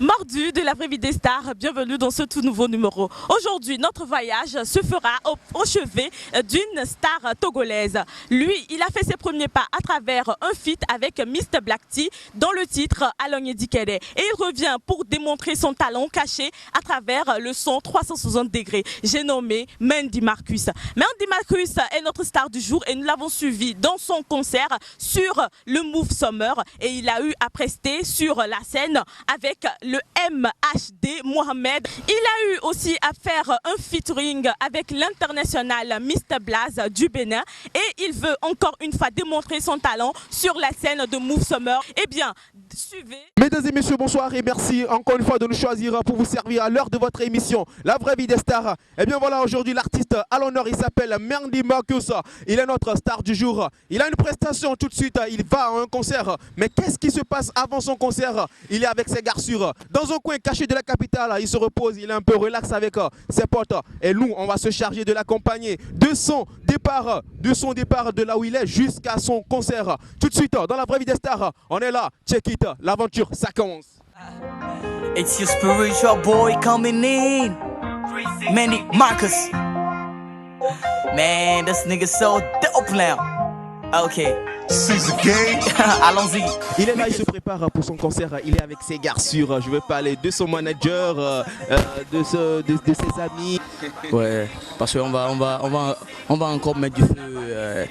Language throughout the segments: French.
Mordu de la vraie vie des stars, bienvenue dans ce tout nouveau numéro. Aujourd'hui, notre voyage se fera au chevet d'une star togolaise. Lui, il a fait ses premiers pas à travers un feat avec Mr Black T dans le titre Alogné Dikele. Et il revient pour démontrer son talent caché à travers le son 360 degrés. J'ai nommé Mendy Marcus. Mendy Marcus est notre star du jour et nous l'avons suivi dans son concert sur le Move Summer et il a eu à prester sur la scène avec le MHD Mohamed. Il a eu aussi à faire un featuring avec l'international Mr Blaze du Bénin et il veut encore une fois démontrer son talent sur la scène de Move Summer. Eh bien, suivez. Mesdames et messieurs, bonsoir et merci encore une fois de nous choisir pour vous servir à l'heure de votre émission La vraie vie des stars. Et bien voilà, aujourd'hui l'artiste à l'honneur, il s'appelle Mendy Marcus. Il est notre star du jour. Il a une prestation tout de suite, il va à un concert. Mais qu'est-ce qui se passe avant son concert? Il est avec ses garçures dans un coin caché de la capitale. Il se repose, il est un peu relax avec ses potes. Et nous, on va se charger de l'accompagner de son départ de là où il est jusqu'à son concert. Tout de suite, dans La vraie vie des stars, on est là, check it, l'aventure, ça commence. It's your spiritual boy coming in, Mendy Marcus. Man, this nigga so dope now. Okay. Allons-y. Il est là, il se prépare pour son concert. Il est avec ses garçures. Je veux parler de son manager, de ses amis. Ouais, parce qu'on va encore mettre du feu.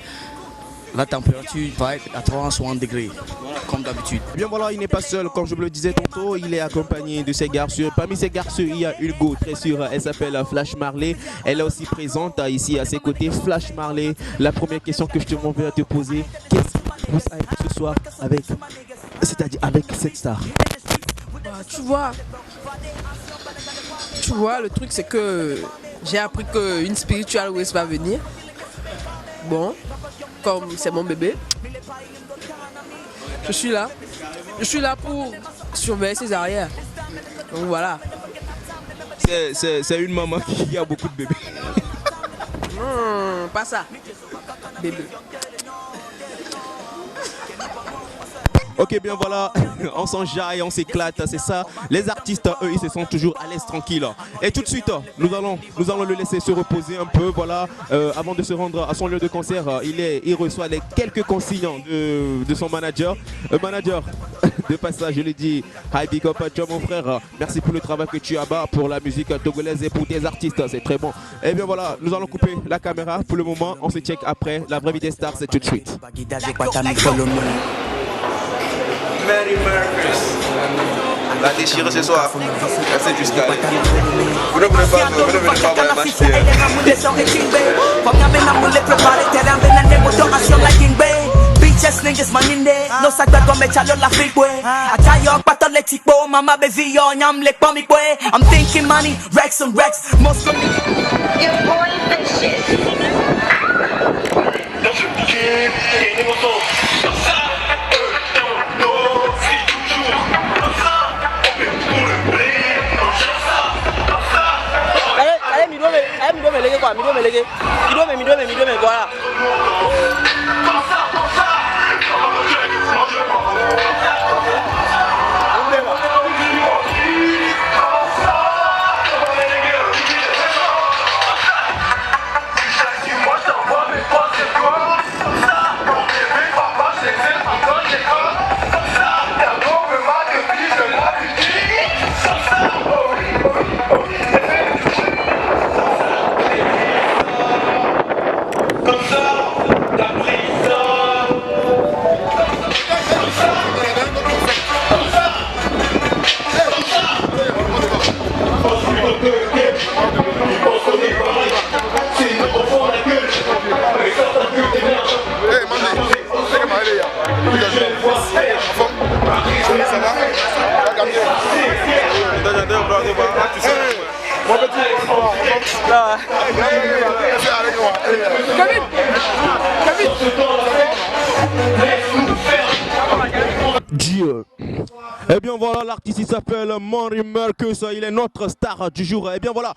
La température va être à 360 degrés, comme d'habitude. Bien voilà, il n'est pas seul, comme je vous le disais tantôt, il est accompagné de ses garçures. Parmi ses garçures, il y a Hugo, très sûr, elle s'appelle Flash Marley. Elle est aussi présente ici à ses côtés. Flash Marley, la première question que je te m'en vais te poser, qu'est-ce qui pousse à être ce soir avec, c'est-à-dire avec cette star? Tu vois, le truc c'est que j'ai appris qu'une spiritual West va venir. Bon, comme c'est mon bébé, je suis là pour surveiller ses arrières. Donc voilà. C'est une maman qui a beaucoup de bébés. Pas ça, bébé. Ok, bien voilà, on s'enjaille, on s'éclate, c'est ça. Les artistes, eux, ils se sentent toujours à l'aise, tranquille. Et tout de suite, nous allons le laisser se reposer un peu, voilà. Avant de se rendre à son lieu de concert, il reçoit les quelques consignes de son manager. Manager, de passage, je lui dis, hi big up à toi mon frère, merci pour le travail que tu as bas pour la musique togolaise et pour tes artistes, c'est très bon. Et bien voilà, nous allons couper la caméra pour le moment, on se check après. La vraie vie des stars, c'est tout de suite. Mendy Marcus. La déchirure ce soir, c'est jusqu'à vous ne voulez pas voir ma chérie. Bitches niggas man in there, no sac that come echalo la freak way. I try your pathetic boy, mama baby yo nyam lek pa mi boy. I'm thinking money, Rex and Rex, most of me. Your boy bitches. Voilà. Dieu. Eh bien voilà, l'artiste il s'appelle Mendy Marcus, il est notre star du jour. Eh bien voilà,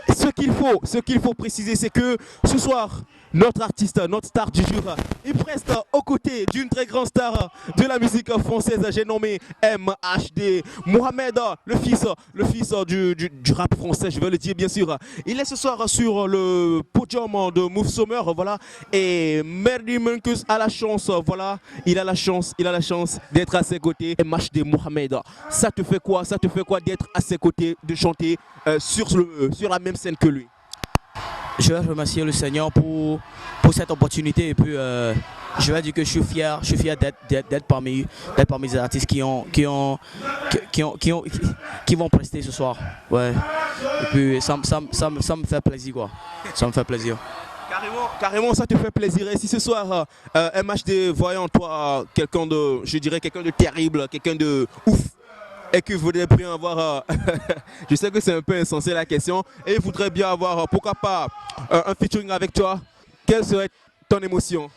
ce qu'il faut préciser, c'est que ce soir, notre artiste, notre star du jour, il reste aux côtés d'une très grande star de la musique française, j'ai nommé MHD. Mohamed, le fils du rap français, je veux le dire bien sûr. Il est ce soir sur le podium de Move Summer, voilà. Et Merdy Marcus a la chance, voilà. Il a la chance d'être à ses côtés. MHD Mohamed, ça te fait quoi d'être à ses côtés, de chanter sur la même scène que lui? Je vais remercier le Seigneur pour cette opportunité et puis je vais dire que je suis fier d'être parmi les artistes qui vont prester ce soir. Ouais. Et puis ça me fait plaisir quoi. Ça me fait plaisir. Carrément, ça te fait plaisir. Et si ce soir, MHD voyant en toi quelqu'un de terrible, quelqu'un de ouf, et que vous voudrais bien avoir, je sais que c'est un peu insensé la question, et il voudrait bien avoir, pourquoi pas, un featuring avec toi, quelle serait ton émotion?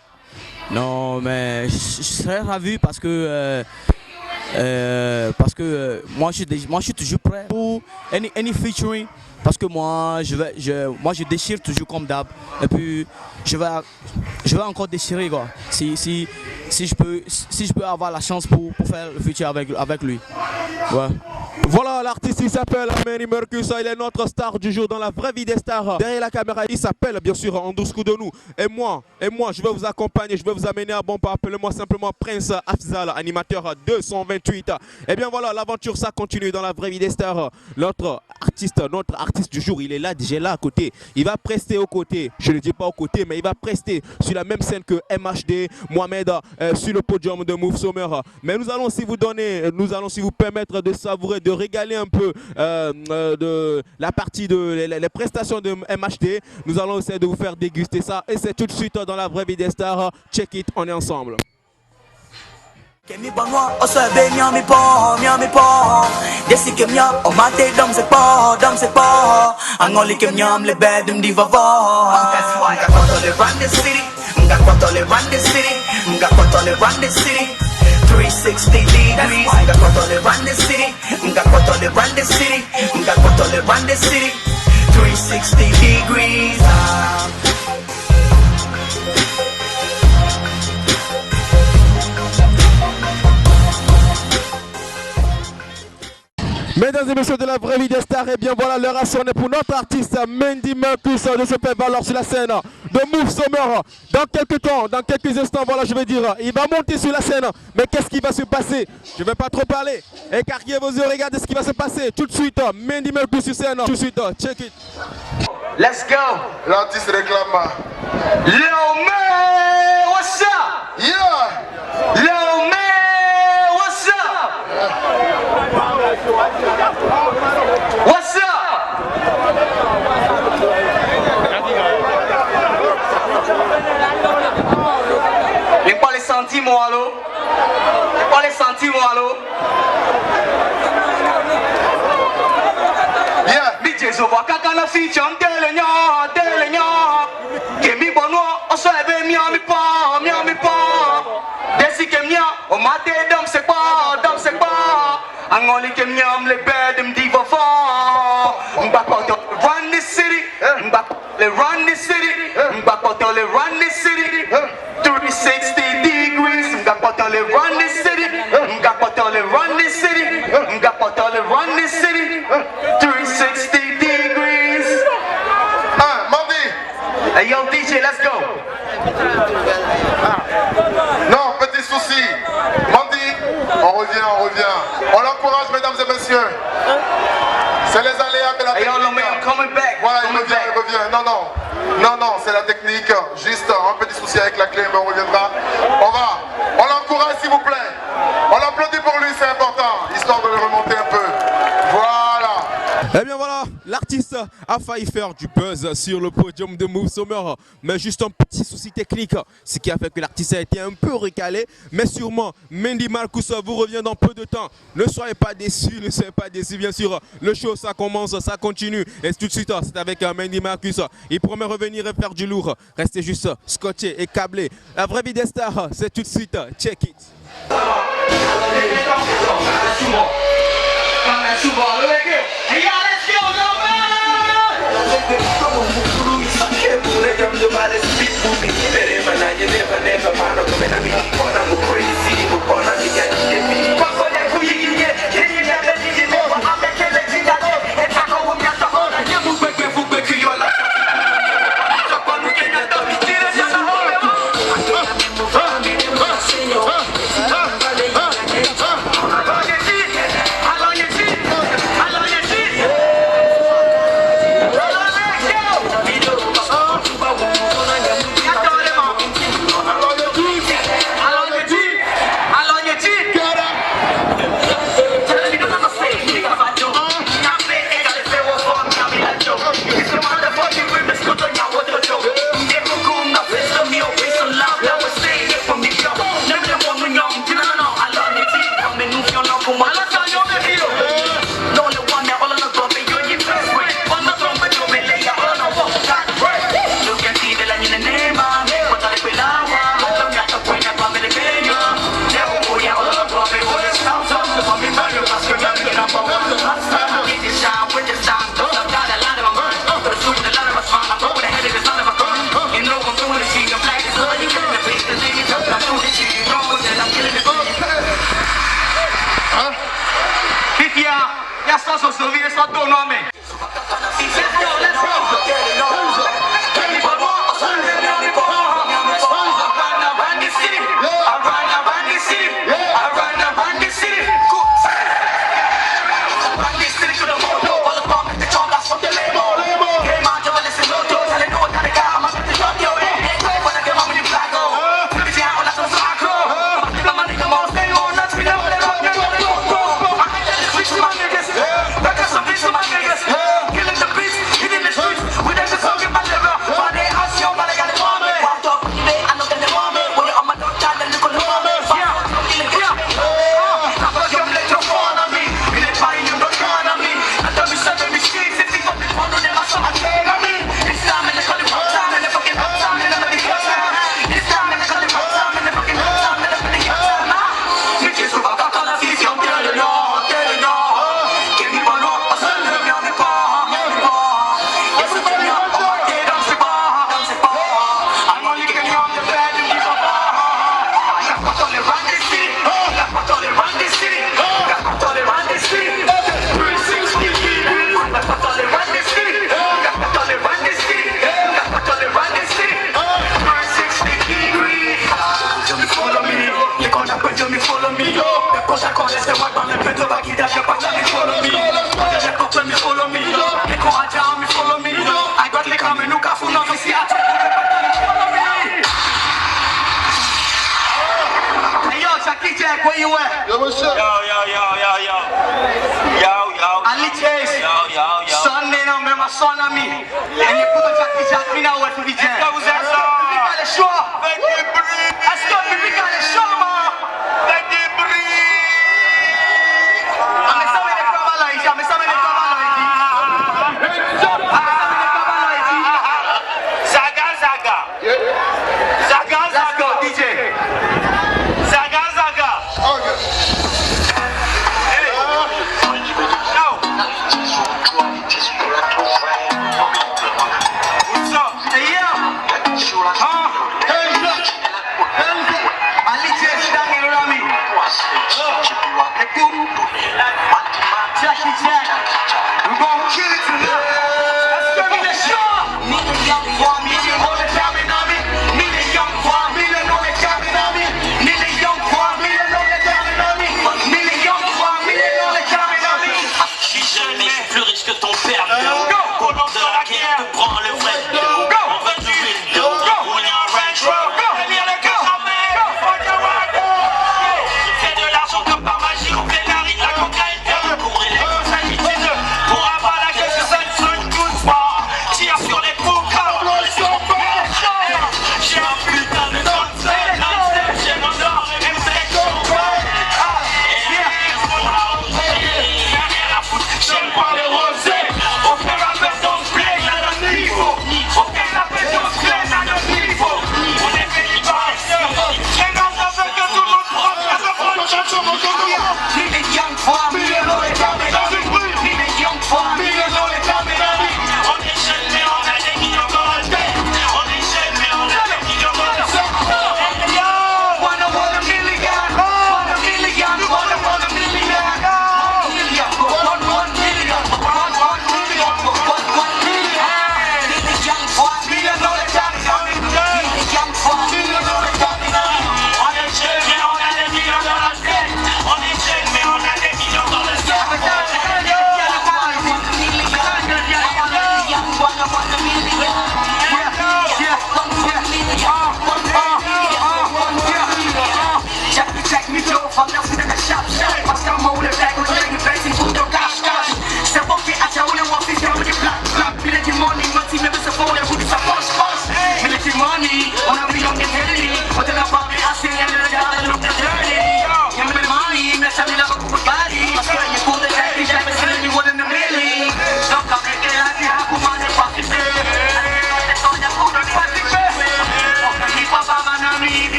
Non, mais je serais ravi parce que moi je suis toujours prêt pour any featuring. Parce que moi je déchire toujours comme d'hab. Et puis je vais encore déchirer quoi. Si je peux avoir la chance pour faire le futur avec lui. Ouais. Voilà, l'artiste il s'appelle Merdy Marcus, il est notre star du jour dans la vraie vie des stars. Derrière la caméra, il s'appelle bien sûr Andous Koudonou. Et moi, je vais vous accompagner, je vais vous amener à bon pas. Appelez-moi simplement Prince Afzal, animateur 228. Et bien voilà, l'aventure ça continue dans la vraie vie des stars. Notre artiste du jour, il est là, déjà là à côté. Il va prester aux côtés, je ne dis pas aux côtés, mais il va prester sur la même scène que MHD, Mohamed, sur le podium de Move Summer. Mais nous allons aussi vous permettre de savourer, de régaler un peu de la partie les prestations de MHD. Nous allons essayer de vous faire déguster ça. Et c'est tout de suite dans la vraie vie des stars. Check it, on est ensemble. Kemi banwa osebe miami po desi kemya o mate dam se po angoli kemyam le bed diva va that's why I control run this city run this city 360 degrees nga control run this city run this city 360 degrees Mesdames et messieurs de la vraie vie des stars, et bien voilà, l'heure a sonné pour notre artiste Merdy Marcus de se faire valoir sur la scène de Move Summer. Dans quelques instants, voilà, je vais dire, il va monter sur la scène. Mais qu'est-ce qui va se passer? Je ne vais pas trop parler. Écarquez vos yeux, regardez ce qui va se passer. Tout de suite, Merdy Marcus sur scène. Tout de suite, check it. Let's go. L'artiste réclame. Yo man, what's up? Yeah. Yo man, what's up? What's up? J'ai pas les sentiments, allô? J'ai pas les sentiments, allô? Yeah. DJ Zova kakana feature telenya. Kemi bonwa oso ebe miami pa. Desi kemia o mate dam se pa. Angoli kemyam le bed diva va. Mbakoto run this city. Run this city. 360 degrees. Mbakoto run this city. Run this city. 360 degrees. Mandi. Hey yo DJ, let's go. Non, petit souci. Mandi, on revient. On l'encourage, mesdames et messieurs. C'est les aléas de la technique. Voilà, il revient. Non, c'est la technique. Juste un petit souci avec la clé, mais on reviendra. On l'encourage, s'il vous plaît. On l'applaudit pour lui, c'est important, histoire de le remonter un peu. Voilà. Eh bien voilà, l'artiste a failli faire du buzz sur le podium de Move Summer, mais juste un petit souci technique, ce qui a fait que l'artiste a été un peu recalé, mais sûrement Merdy Marcus vous revient dans peu de temps. Ne soyez pas déçus, bien sûr. Le show ça commence, ça continue, et tout de suite c'est avec Merdy Marcus. Il promet revenir et faire du lourd. Restez juste scotché et câblé. La vraie vie des stars, c'est tout de suite. Check it. Hey y'all, let's go, man! Hey!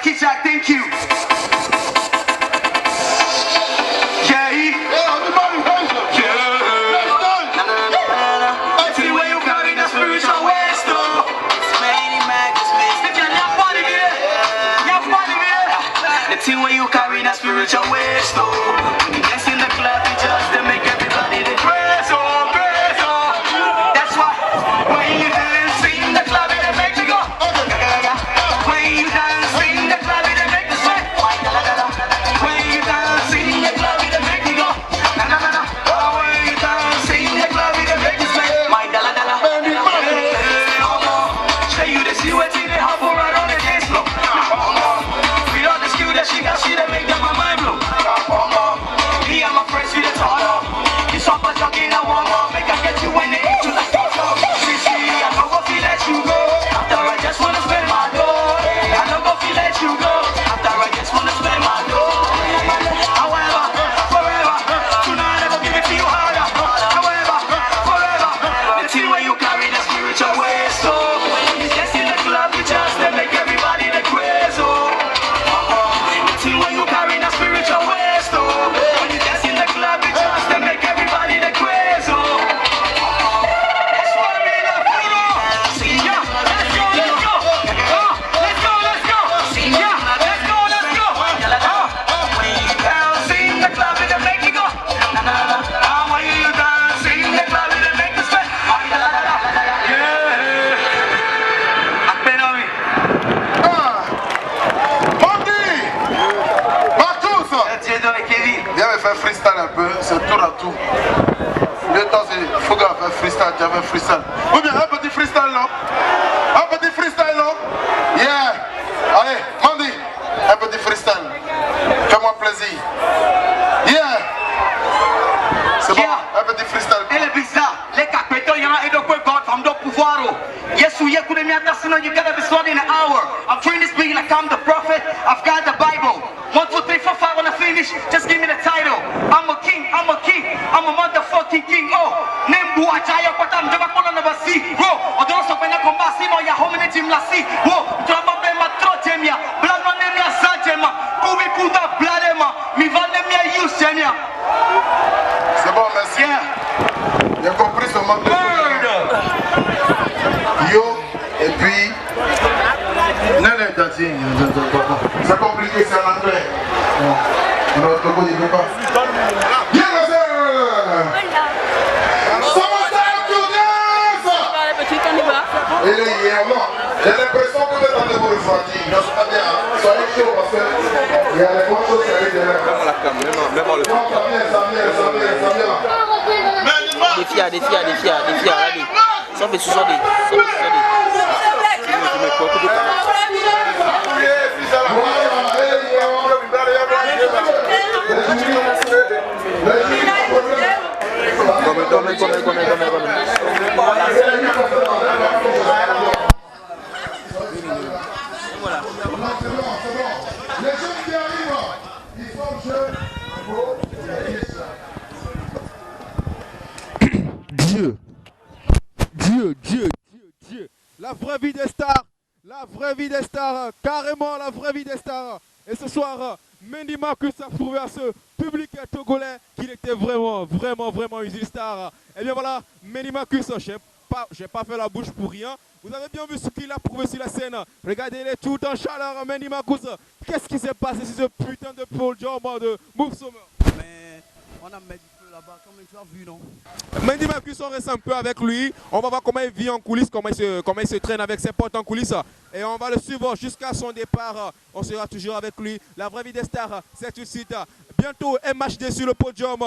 Jackie Jack, thank you. Yeah. Everybody hands up. Let's see where you carry the spiritual waste, though. Let's see where you carry the spiritual waste, though. When you dance in the club, you just to make everybody the praise, oh, praise, oh. That's why when you dance in the club, it makes you go. When you dance in the club, it makes you sweat. When you dance in the club, it makes you go. Na na na na. Oh, when you dance in the club, it makes you sweat. My dala dala. Show you the see what you have for right on the dance floor. We all the skill that she that make my mind blow. Me and my friends see the talk. You saw my jogging, I want more. Make I get you when they eat you like see, I don't go feel let you go. After I just wanna spend my dough. I don't go feel let you go. After I just wanna spend my dough. However, forever, tonight I will give it to you harder. However, forever, let's see where you carry the spiritual waste. So when you dance in the club, you just to make everybody the crazy. Let's see where you carry the spiritual waste. When you dance in the club, you just to make everybody the crazy. That's why we love you. See ya, let's go, let's go. Let's go, let's go. See ya, let's go, let's go. When you dance in the club, it'll make you go. Na na na. When you dance in the club, it'll make you sweat. Yeah. Appena-mi. Mandy, Marcus, Dieu donne Kevin. viens me faire freestyle un peu, c'est tour à tour. Le temps c'est Fouga faire freestyle, tu as fait freestyle. Ou bien un petit freestyle non? Un petit freestyle non? Yeah. Allez, Mandy, un petit freestyle. Fais-moi plaisir. Yeah. C'est bon, Yeah. un petit freestyle. Elle est bizarre, les capitaux, y'en a et de quoi God from the pouvoir. Yes, you could have made that, you gotta be slowed in an hour. I'm free this being like I'm the prophet, I've got the Bible. 1, 2, 3, 4, 5 when I finish, just give me the title. I'm a king, I'm a motherfucking king. Oh, name who I try up, but I'm never gonna never see. Bro, or don't stop when I come back, see, no, ya home in the gym, la see. Whoa, drama be ma trotemia, blood man, name ya Sajema, Kubi Kuda, Bladema, mi van name ya Yusenia. C'est bon, merci. Yeah. J'ai compris ce manque de Yo, et puis. Non, non, c'est compliqué, c'est en anglais. On a autre côté de pas. Bien, monsieur! Summertime to dance! Et là, hier, non. J'ai l'impression que vous êtes en train de vous refroidir. Non, c'est pas bien. Soyez chaud parce que il y a les bonnes choses qui arrivent derrière. Même la caméra, même le film. Ça vient. Des filles, allez. Ça fait souvent des. Les jeunes qui arrivent, ils sont jeunes, beaux, Dieu. La vraie vie des stars, carrément la vraie vie des stars. Et ce soir, Mendy Marcus a prouvé à ce public togolais qu'il était vraiment une star. Et bien voilà, Mendy Marcus, je n'ai pas fait la bouche pour rien. Vous avez bien vu ce qu'il a prouvé sur la scène. Regardez-les tout en chaleur, Mendy Marcus. Qu'est-ce qui s'est passé sur ce putain de Paul Jordan de Move Summer? Mais on a mis du feu là-bas, comme tu as vu, non? Mendy Marcus, on reste un peu avec lui. On va voir comment il vit en coulisses, comment il se traîne avec ses potes en coulisses. Et on va le suivre jusqu'à son départ. On sera toujours avec lui. La vraie vie des stars, c'est tout de suite. Bientôt, MHD sur le podium.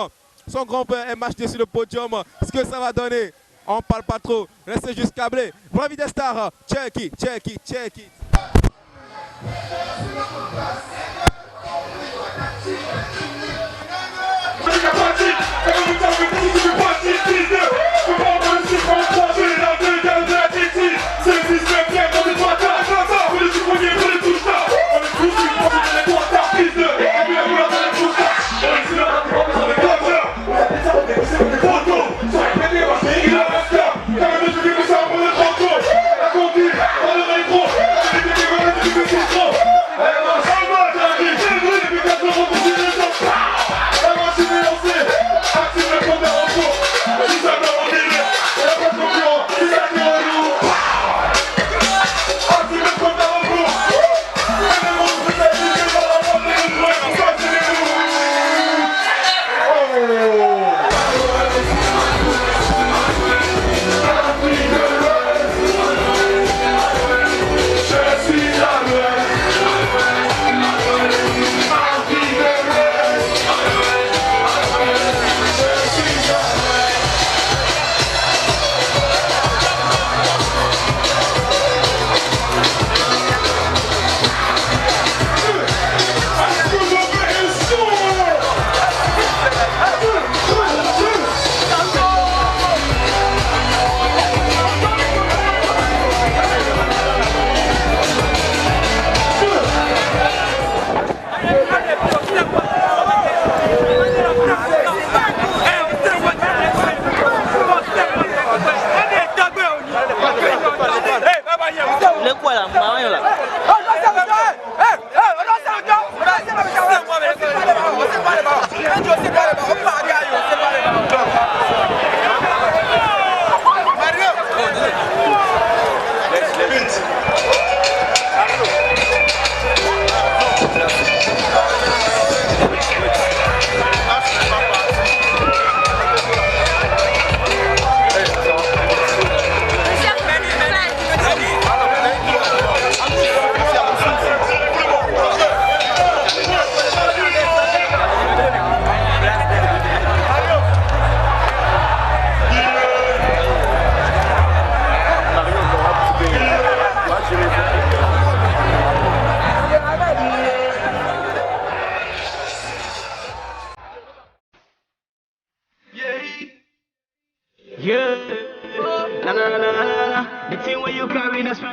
Son grand-père MHD sur le podium. Ce que ça va donner, on parle pas trop. Restez juste câblés. Vraie vie des stars, check it. Hey,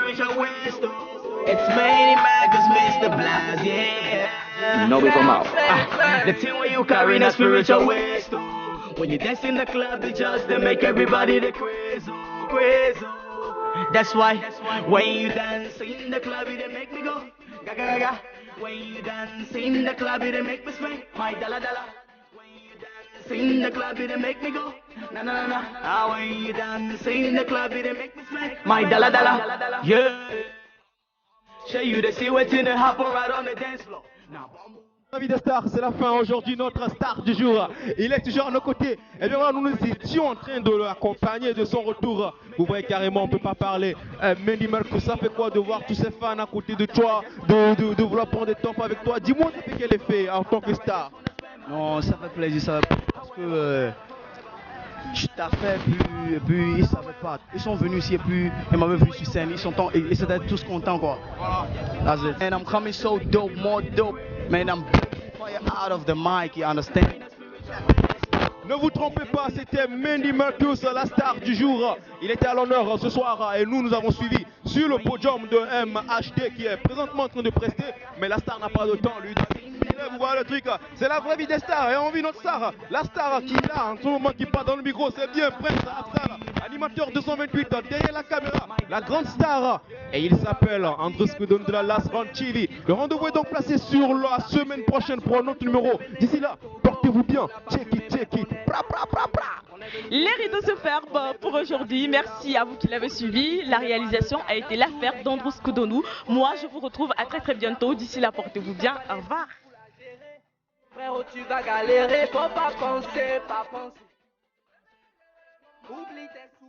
spiritual waste. It's many maggots, Mr. Blaz, yeah. No, we come out. The thing where you carry a spiritual waste. When you dance in the club, it just to make everybody the crazy, crazy. That's why when you dance in the club, it make me go gaga gaga. When you dance in the club, it make me swing my dollar dollar. When you dance in the club, it make me go na na na na. When you dance in the club, it make me swing my dollar dollar. Yeah. Show you the see what's in the happen right on the dance floor. Now. La vie des stars, c'est la fin aujourd'hui, notre star du jour. Il est toujours à nos côtés. Et bien voilà, nous étions en train de l'accompagner de son retour. Vous voyez carrément, on ne peut pas parler. Mendy Marcus, ça fait quoi de voir tous ces fans à côté de toi, de vouloir prendre des temps avec toi? Dis-moi, ça fait quel effet en tant que star? Non, ça fait plaisir, ça fait parce que je t'ai fait, puis ils ne savaient pas. Ils sont venus ici et puis ils m'avaient vu sur scène. Ils étaient tous contents quoi. That's it. And I'm coming so dope, more dope. Man, I'm fire out of the mic, you understand? Ne vous trompez pas, c'était Mendy Marcus, la star du jour. Il était à l'honneur ce soir et nous avons suivi sur le podium de MHD qui est présentement en train de prester. Mais la star n'a pas de temps, lui. Vous voyez le truc, c'est la vraie vie des stars et on vit notre star. La star qui est là en ce moment qui part dans le micro, c'est bien Prince Absal, animateur 228 derrière la caméra, la grande star. Et il s'appelle Andrés Coudon de la Las Ranchili. Le rendez-vous est donc placé sur la semaine prochaine pour un autre numéro. D'ici là, portez-vous bien. Check it, check it. Pra, pra, pra, pra. Les rideaux se ferment pour aujourd'hui. Merci à vous qui l'avez suivi. La réalisation a été l'affaire d'Andrés Coudon. Moi, je vous retrouve à très très bientôt. D'ici là, portez-vous bien. Au revoir. Frérot, tu vas galérer, faut pas penser, pas penser. Oublie tes...